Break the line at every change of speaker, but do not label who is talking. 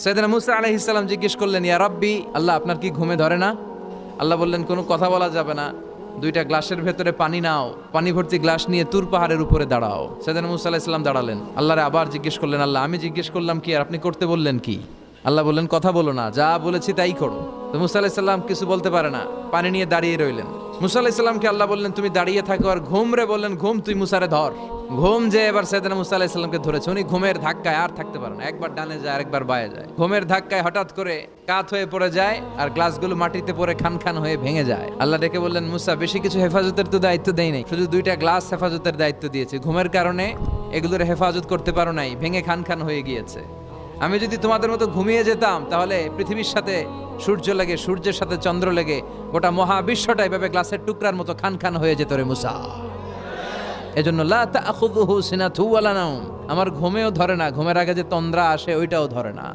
সাইয়েদনা মুসা আলাইহিস সালাম জিজ্ঞেস করলেন, ইয়া রাব্বি, আল্লাহ আপনার কি ঘুমে ধরে না? আল্লাহ বললেন, কোনো কথা বলা যাবে না, দুইটা গ্লাসের ভেতরে পানি নাও, পানি ভর্তি গ্লাস নিয়ে তুর পাহাড়ের উপরে দাঁড়াও। সাইয়েদনা মুসা আলাইহিস সালাম দাঁড়ালেন। আল্লাহরে আবার জিজ্ঞেস করলেন, আল্লাহ আমি জিজ্ঞেস করলাম কি আর আপনি করতে বললেন কি? আল্লাহ বললেন, কথা বলো না, যা বলেছি তাই করো। তো মুসা আলাইহিস সালাম কিছু বলতে পারে না, পানি নিয়ে দাঁড়িয়ে রইলেন। মুসা আলাইহিস সালামকে আল্লাহ বললেন, তুমি দাঁড়িয়ে থাকো আর ঘুম রে, বললেন ঘুম তুই মুসারে ধর। ঘুম যে এবার সাইয়েদনা মুসা আলাইহিস সালামকে ধরেছে। উনি ঘুমের ধাক্কায় আর থাকতে পারে না, একবার ডানে যায় আরেকবার বায়ে যায়। ঘুমের ধাক্কায় হঠাৎ করে কাত হয়ে পড়ে যায় আর গ্লাসগুলো মাটিতে পড়ে খান খান হয়ে ভেঙে যায়। আল্লাহ ডেকে বললেন, মুসা বেশি কিছু হেফাজতের তো দায়িত্ব দেই নাই, শুধু দুইটা গ্লাস হেফাজতের দায়িত্ব দিয়েছি। ঘুমের কারণে এগুলোর হেফাজত করতে পারো নাই, ভেঙে খান খান হয়ে গিয়েছে। আমি যদি তোমাদের মতো ঘুমিয়ে যেতাম তাহলে পৃথিবীর সাথে সূর্য লেগে, সূর্যের সাথে চন্দ্র লেগে গোটা মহাবিশ্বটা এভাবে গ্লাসের টুকরার মতো খান খান হয়ে যেত রে মুসা। এজন্য লা তাখুযুহু সিনাতু ওয়ালা নাওম, আমার ঘুমেও ধরে না, ঘুমের আগে যে তন্দ্রা আসে ওইটাও ধরে না।